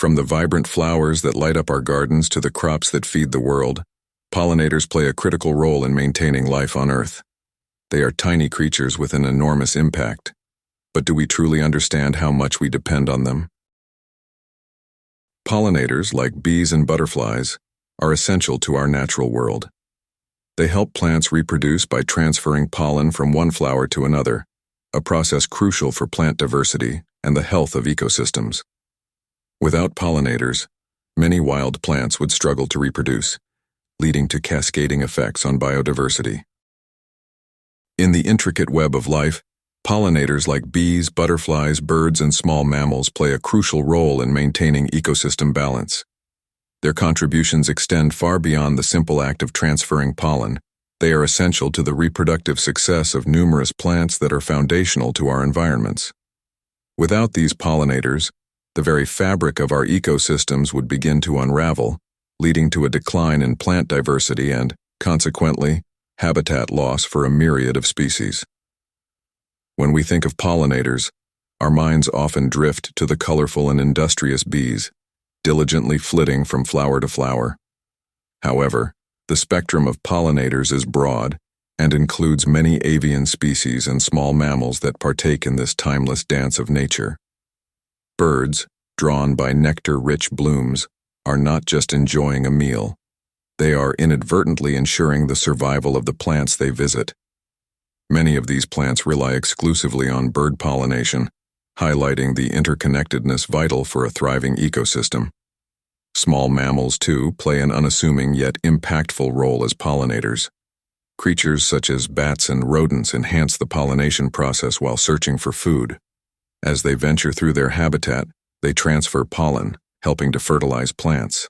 From the vibrant flowers that light up our gardens to the crops that feed the world, pollinators play a critical role in maintaining life on Earth. They are tiny creatures with an enormous impact. But do we truly understand how much we depend on them? Pollinators, like bees and butterflies, are essential to our natural world. They help plants reproduce by transferring pollen from one flower to another, a process crucial for plant diversity and the health of ecosystems. Without pollinators, many wild plants would struggle to reproduce, leading to cascading effects on biodiversity. In the intricate web of life, pollinators like bees, butterflies, birds, and small mammals play a crucial role in maintaining ecosystem balance. Their contributions extend far beyond the simple act of transferring pollen. They are essential to the reproductive success of numerous plants that are foundational to our environments. Without these pollinators, the very fabric of our ecosystems would begin to unravel, leading to a decline in plant diversity and, consequently, habitat loss for a myriad of species. When we think of pollinators, our minds often drift to the colorful and industrious bees, diligently flitting from flower to flower. However, the spectrum of pollinators is broad and includes many avian species and small mammals that partake in this timeless dance of nature. Birds, drawn by nectar-rich blooms, are not just enjoying a meal. They are inadvertently ensuring the survival of the plants they visit. Many of these plants rely exclusively on bird pollination, highlighting the interconnectedness vital for a thriving ecosystem. Small mammals, too, play an unassuming yet impactful role as pollinators. Creatures such as bats and rodents enhance the pollination process while searching for food. As they venture through their habitat, they transfer pollen, helping to fertilize plants.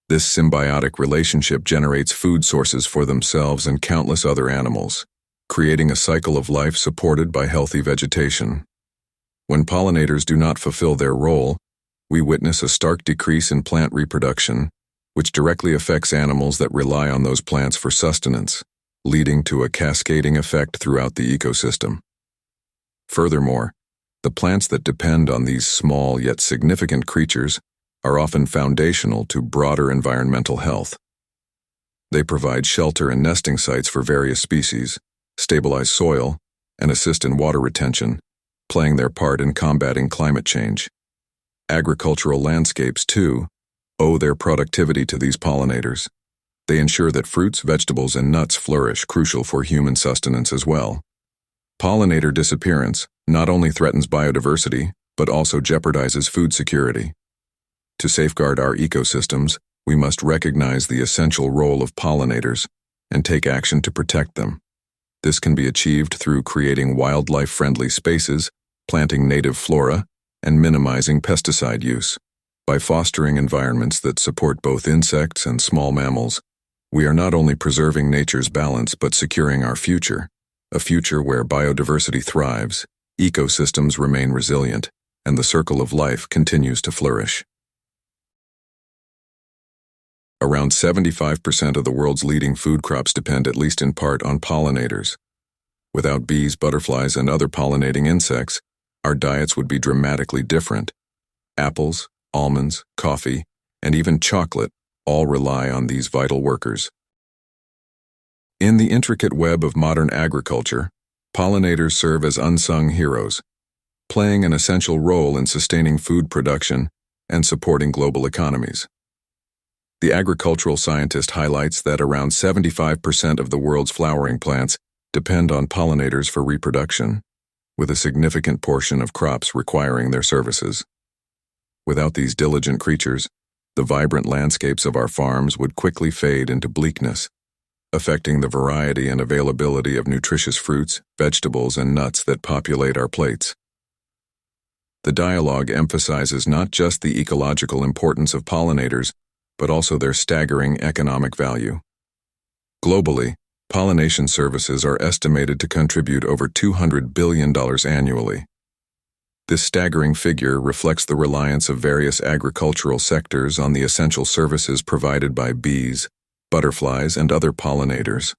This symbiotic relationship generates food sources for themselves and countless other animals, creating a cycle of life supported by healthy vegetation. When pollinators do not fulfill their role, we witness a stark decrease in plant reproduction, which directly affects animals that rely on those plants for sustenance, leading to a cascading effect throughout the ecosystem. Furthermore, the plants that depend on these small yet significant creatures are often foundational to broader environmental health. They provide shelter and nesting sites for various species, stabilize soil, and assist in water retention, playing their part in combating climate change. Agricultural landscapes, too, owe their productivity to these pollinators. They ensure that fruits, vegetables, and nuts flourish, crucial for human sustenance as well. Pollinator disappearance not only threatens biodiversity, but also jeopardizes food security. To safeguard our ecosystems, we must recognize the essential role of pollinators and take action to protect them. This can be achieved through creating wildlife-friendly spaces, planting native flora, and minimizing pesticide use. By fostering environments that support both insects and small mammals, we are not only preserving nature's balance but securing our future, a future where biodiversity thrives, ecosystems remain resilient, and the circle of life continues to flourish. Around 75% of the world's leading food crops depend at least in part on pollinators. Without bees, butterflies, and other pollinating insects, our diets would be dramatically different. Apples, almonds, coffee, and even chocolate all rely on these vital workers. In the intricate web of modern agriculture, pollinators serve as unsung heroes, playing an essential role in sustaining food production and supporting global economies. The agricultural scientist highlights that around 75% of the world's flowering plants depend on pollinators for reproduction, with a significant portion of crops requiring their services. Without these diligent creatures, the vibrant landscapes of our farms would quickly fade into bleakness, affecting the variety and availability of nutritious fruits, vegetables, and nuts that populate our plates. The dialogue emphasizes not just the ecological importance of pollinators, but also their staggering economic value. Globally, pollination services are estimated to contribute over $200 billion annually. This staggering figure reflects the reliance of various agricultural sectors on the essential services provided by bees, butterflies, and other pollinators.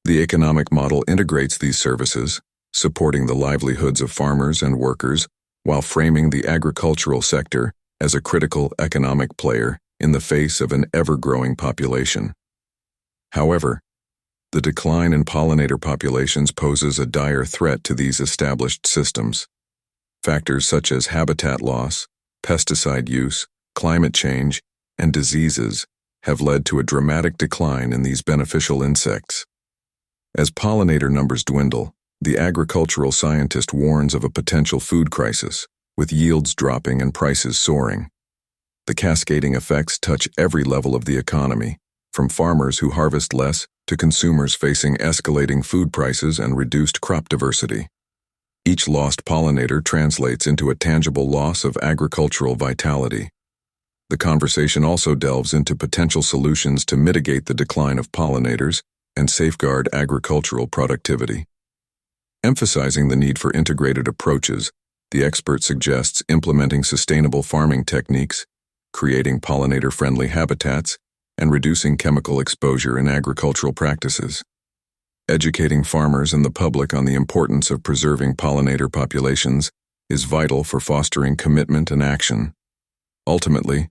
The economic model integrates these services, supporting the livelihoods of farmers and workers, while framing the agricultural sector as a critical economic player in the face of an ever-growing population. However, the decline in pollinator populations poses a dire threat to these established systems. Factors such as habitat loss, pesticide use, climate change, and diseases have led to a dramatic decline in these beneficial insects. As pollinator numbers dwindle, the agricultural scientist warns of a potential food crisis, with yields dropping and prices soaring. The cascading effects touch every level of the economy, from farmers who harvest less to consumers facing escalating food prices and reduced crop diversity. Each lost pollinator translates into a tangible loss of agricultural vitality. The conversation also delves into potential solutions to mitigate the decline of pollinators and safeguard agricultural productivity. Emphasizing the need for integrated approaches, the expert suggests implementing sustainable farming techniques, creating pollinator-friendly habitats, and reducing chemical exposure in agricultural practices. Educating farmers and the public on the importance of preserving pollinator populations is vital for fostering commitment and action. Ultimately,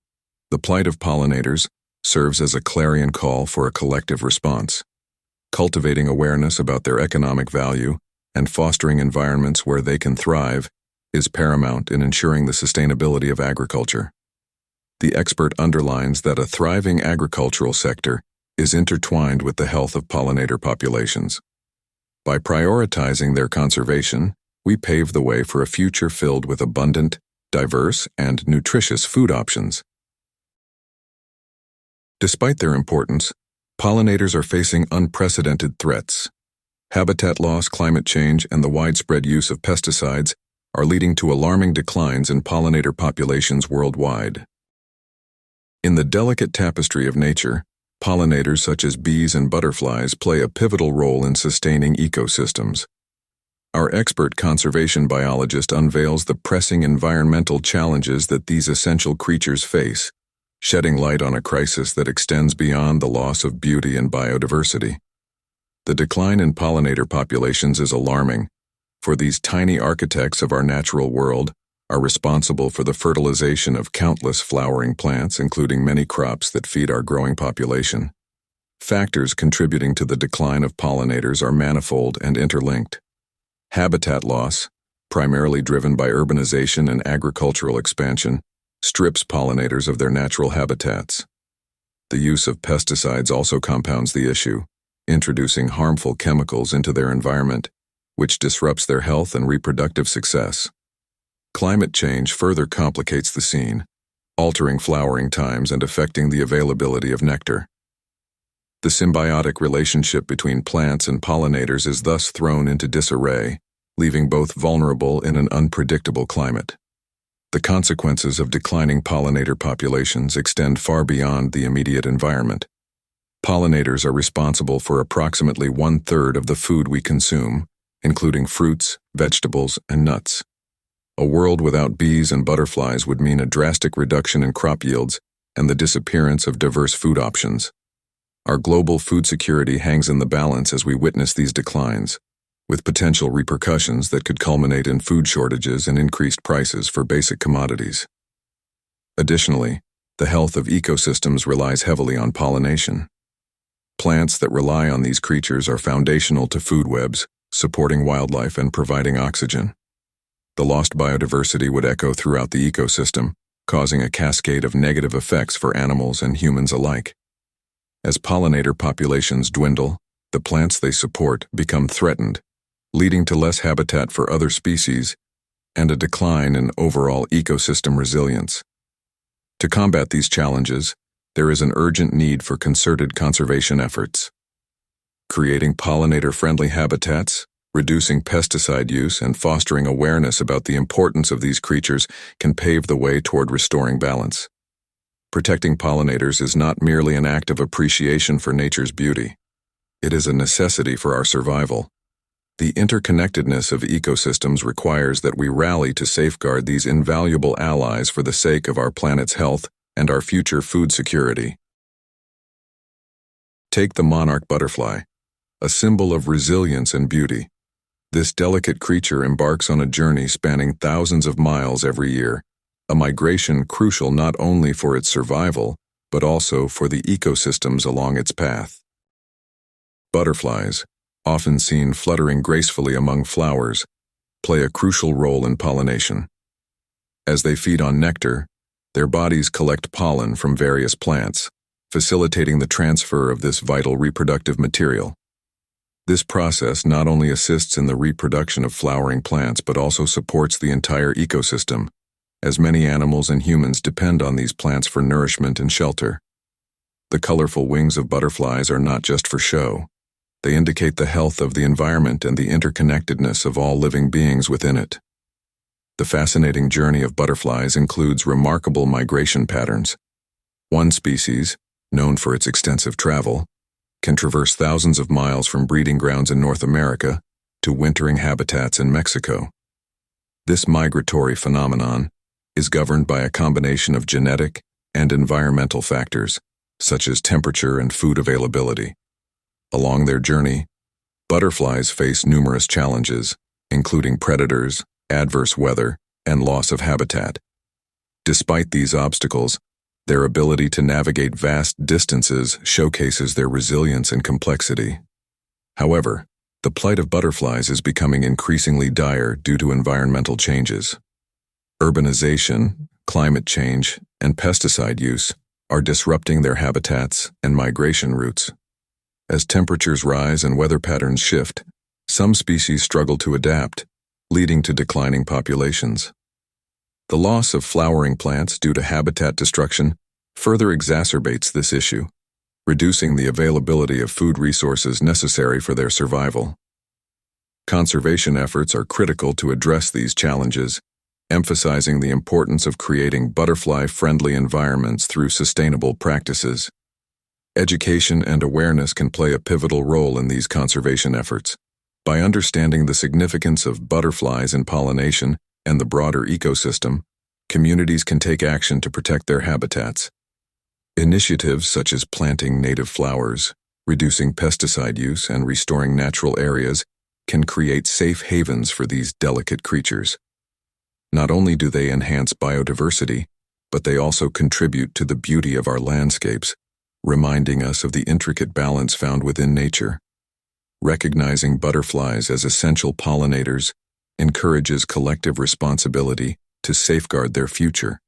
the plight of pollinators serves as a clarion call for a collective response. Cultivating awareness about their economic value and fostering environments where they can thrive is paramount in ensuring the sustainability of agriculture. The expert underlines that a thriving agricultural sector is intertwined with the health of pollinator populations. By prioritizing their conservation, we pave the way for a future filled with abundant, diverse, and nutritious food options. Despite their importance, pollinators are facing unprecedented threats. Habitat loss, climate change, and the widespread use of pesticides are leading to alarming declines in pollinator populations worldwide. In the delicate tapestry of nature, pollinators such as bees and butterflies play a pivotal role in sustaining ecosystems. Our expert conservation biologist unveils the pressing environmental challenges that these essential creatures face, shedding light on a crisis that extends beyond the loss of beauty and biodiversity. The decline in pollinator populations is alarming, for these tiny architects of our natural world are responsible for the fertilization of countless flowering plants, including many crops that feed our growing population. Factors contributing to the decline of pollinators are manifold and interlinked. Habitat loss, primarily driven by urbanization and agricultural expansion, strips pollinators of their natural habitats. The use of pesticides also compounds the issue, introducing harmful chemicals into their environment, which disrupts their health and reproductive success. Climate change further complicates the scene, altering flowering times and affecting the availability of nectar. The symbiotic relationship between plants and pollinators is thus thrown into disarray, leaving both vulnerable in an unpredictable climate. The consequences of declining pollinator populations extend far beyond the immediate environment. Pollinators are responsible for approximately 1/3 of the food we consume, including fruits, vegetables, and nuts. A world without bees and butterflies would mean a drastic reduction in crop yields and the disappearance of diverse food options. Our global food security hangs in the balance as we witness these declines, with potential repercussions that could culminate in food shortages and increased prices for basic commodities. Additionally, the health of ecosystems relies heavily on pollination. Plants that rely on these creatures are foundational to food webs, supporting wildlife and providing oxygen. The lost biodiversity would echo throughout the ecosystem, causing a cascade of negative effects for animals and humans alike. As pollinator populations dwindle, the plants they support become threatened, leading to less habitat for other species and a decline in overall ecosystem resilience. To combat these challenges, there is an urgent need for concerted conservation efforts. Creating pollinator-friendly habitats, reducing pesticide use, and fostering awareness about the importance of these creatures can pave the way toward restoring balance. Protecting pollinators is not merely an act of appreciation for nature's beauty. It is a necessity for our survival. The interconnectedness of ecosystems requires that we rally to safeguard these invaluable allies for the sake of our planet's health and our future food security. Take the monarch butterfly, a symbol of resilience and beauty. This delicate creature embarks on a journey spanning thousands of miles every year, a migration crucial not only for its survival, but also for the ecosystems along its path. Butterflies, often seen fluttering gracefully among flowers, play a crucial role in pollination. As they feed on nectar, their bodies collect pollen from various plants, facilitating the transfer of this vital reproductive material. This process not only assists in the reproduction of flowering plants but also supports the entire ecosystem, as many animals and humans depend on these plants for nourishment and shelter. The colorful wings of butterflies are not just for show. They indicate the health of the environment and the interconnectedness of all living beings within it. The fascinating journey of butterflies includes remarkable migration patterns. One species, known for its extensive travel, can traverse thousands of miles from breeding grounds in North America to wintering habitats in Mexico. This migratory phenomenon is governed by a combination of genetic and environmental factors, such as temperature and food availability. Along their journey, butterflies face numerous challenges, including predators, adverse weather, and loss of habitat. Despite these obstacles, their ability to navigate vast distances showcases their resilience and complexity. However, the plight of butterflies is becoming increasingly dire due to environmental changes. Urbanization, climate change, and pesticide use are disrupting their habitats and migration routes. As temperatures rise and weather patterns shift, some species struggle to adapt, leading to declining populations. The loss of flowering plants due to habitat destruction further exacerbates this issue, reducing the availability of food resources necessary for their survival. Conservation efforts are critical to address these challenges, emphasizing the importance of creating butterfly-friendly environments through sustainable practices. Education and awareness can play a pivotal role in these conservation efforts. By understanding the significance of butterflies in pollination and the broader ecosystem, communities can take action to protect their habitats. Initiatives such as planting native flowers, reducing pesticide use, and restoring natural areas can create safe havens for these delicate creatures. Not only do they enhance biodiversity, but they also contribute to the beauty of our landscapes, reminding us of the intricate balance found within nature. Recognizing butterflies as essential pollinators encourages collective responsibility to safeguard their future.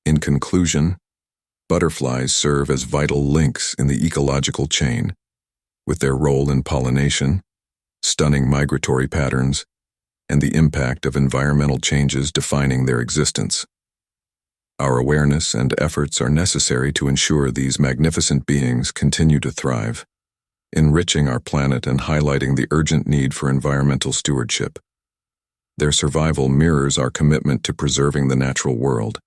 In conclusion, butterflies serve as vital links in the ecological chain, with their role in pollination, stunning migratory patterns, and the impact of environmental changes defining their existence. Our awareness and efforts are necessary to ensure these magnificent beings continue to thrive, enriching our planet and highlighting the urgent need for environmental stewardship. Their survival mirrors our commitment to preserving the natural world,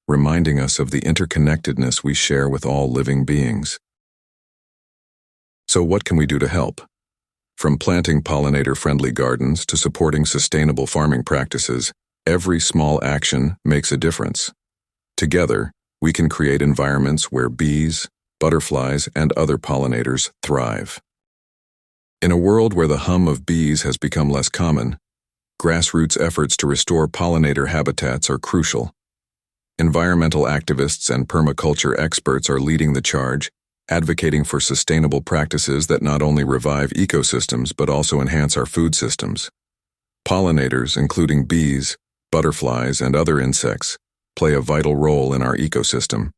reminding us of the interconnectedness we share with all living beings. So what can we do to help? From planting pollinator-friendly gardens to supporting sustainable farming practices, every small action makes a difference. Together, we can create environments where bees, butterflies, and other pollinators thrive. In a world where the hum of bees has become less common, grassroots efforts to restore pollinator habitats are crucial. Environmental activists and permaculture experts are leading the charge, advocating for sustainable practices that not only revive ecosystems but also enhance our food systems. Pollinators, including bees, butterflies, and other insects, play a vital role in our ecosystem.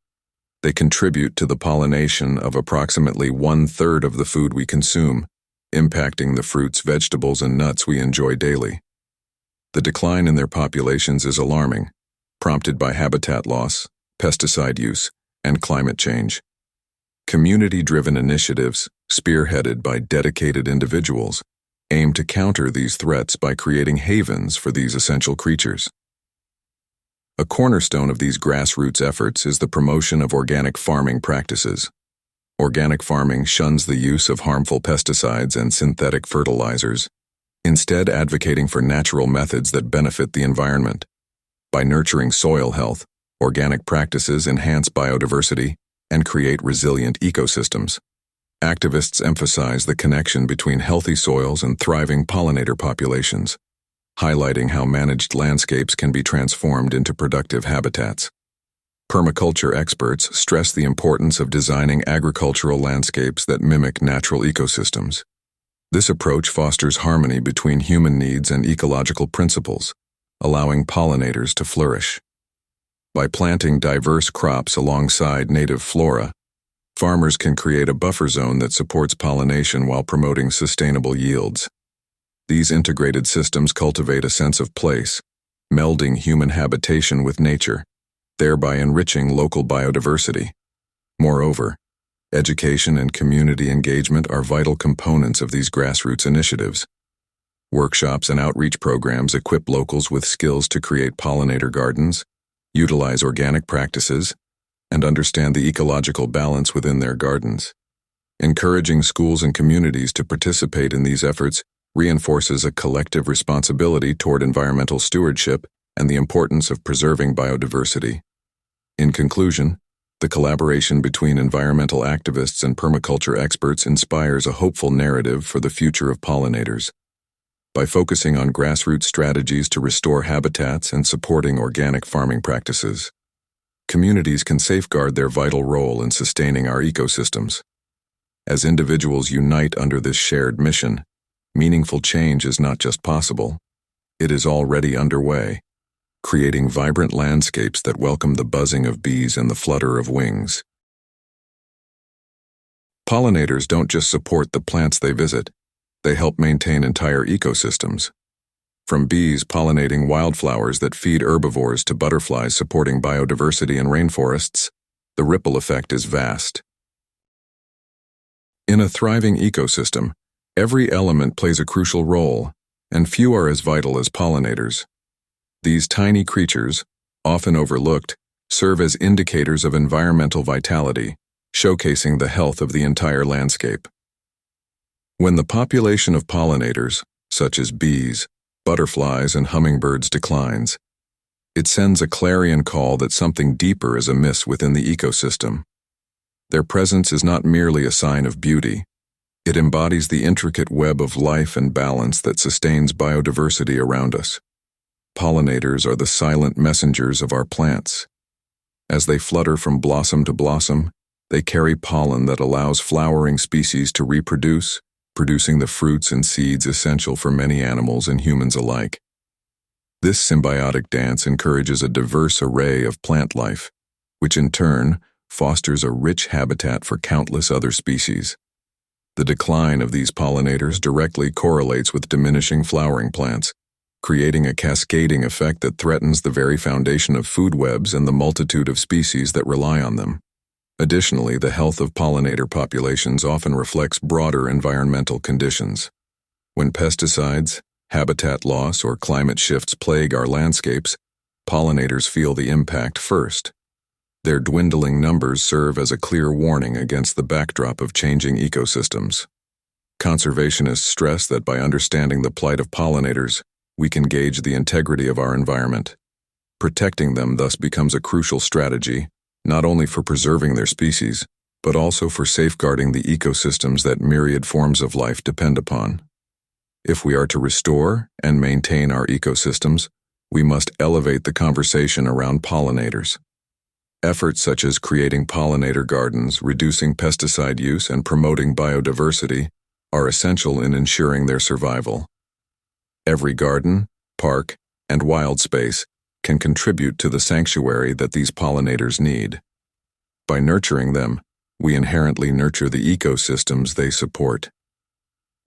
They contribute to the pollination of approximately 1/3 of the food we consume, impacting the fruits, vegetables, and nuts we enjoy daily. The decline in their populations is alarming, prompted by habitat loss, pesticide use, and climate change. Community-driven initiatives, spearheaded by dedicated individuals, aim to counter these threats by creating havens for these essential creatures. A cornerstone of these grassroots efforts is the promotion of organic farming practices. Organic farming shuns the use of harmful pesticides and synthetic fertilizers, instead advocating for natural methods that benefit the environment. By nurturing soil health, organic practices enhance biodiversity and create resilient ecosystems. Activists emphasize the connection between healthy soils and thriving pollinator populations. highlighting how managed landscapes can be transformed into productive habitats. Permaculture experts stress the importance of designing agricultural landscapes that mimic natural ecosystems. This approach fosters harmony between human needs and ecological principles, allowing pollinators to flourish. By planting diverse crops alongside native flora, farmers can create a buffer zone that supports pollination while promoting sustainable yields. These integrated systems cultivate a sense of place, melding human habitation with nature, thereby enriching local biodiversity. Moreover, education and community engagement are vital components of these grassroots initiatives. Workshops and outreach programs equip locals with skills to create pollinator gardens, utilize organic practices, and understand the ecological balance within their gardens. Encouraging schools and communities to participate in these efforts reinforces a collective responsibility toward environmental stewardship and the importance of preserving biodiversity. In conclusion, the collaboration between environmental activists and permaculture experts inspires a hopeful narrative for the future of pollinators. By focusing on grassroots strategies to restore habitats and supporting organic farming practices, communities can safeguard their vital role in sustaining our ecosystems. As individuals unite under this shared mission, meaningful change is not just possible, it is already underway, creating vibrant landscapes that welcome the buzzing of bees and the flutter of wings. Pollinators don't just support the plants they visit, they help maintain entire ecosystems. From bees pollinating wildflowers that feed herbivores to butterflies supporting biodiversity in rainforests, the ripple effect is vast. In a thriving ecosystem, every element plays a crucial role, and few are as vital as pollinators. These tiny creatures, often overlooked, serve as indicators of environmental vitality, showcasing the health of the entire landscape. When the population of pollinators, such as bees, butterflies, and hummingbirds declines, it sends a clarion call that something deeper is amiss within the ecosystem. Their presence is not merely a sign of beauty, it embodies the intricate web of life and balance that sustains biodiversity around us. Pollinators are the silent messengers of our plants. As they flutter from blossom to blossom, they carry pollen that allows flowering species to reproduce, producing the fruits and seeds essential for many animals and humans alike. This symbiotic dance encourages a diverse array of plant life, which in turn fosters a rich habitat for countless other species. The decline of these pollinators directly correlates with diminishing flowering plants, creating a cascading effect that threatens the very foundation of food webs and the multitude of species that rely on them. Additionally, the health of pollinator populations often reflects broader environmental conditions. When pesticides, habitat loss, or climate shifts plague our landscapes, pollinators feel the impact first. Their dwindling numbers serve as a clear warning against the backdrop of changing ecosystems. Conservationists stress that by understanding the plight of pollinators, we can gauge the integrity of our environment. Protecting them thus becomes a crucial strategy, not only for preserving their species, but also for safeguarding the ecosystems that myriad forms of life depend upon. If we are to restore and maintain our ecosystems, we must elevate the conversation around pollinators. Efforts such as creating pollinator gardens, reducing pesticide use, and promoting biodiversity are essential in ensuring their survival. Every garden, park, and wild space can contribute to the sanctuary that these pollinators need. By nurturing them, we inherently nurture the ecosystems they support.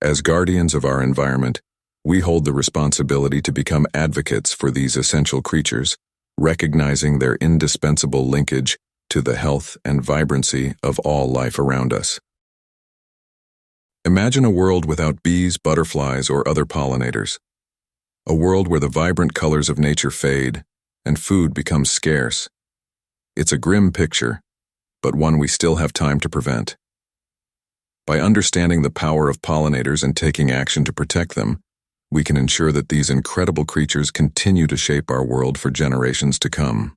As guardians of our environment, we hold the responsibility to become advocates for these essential creatures, recognizing their indispensable linkage to the health and vibrancy of all life around us. Imagine a world without bees, butterflies, or other pollinators. A world where the vibrant colors of nature fade and food becomes scarce. It's a grim picture, but one we still have time to prevent. By understanding the power of pollinators and taking action to protect them, we can ensure that these incredible creatures continue to shape our world for generations to come.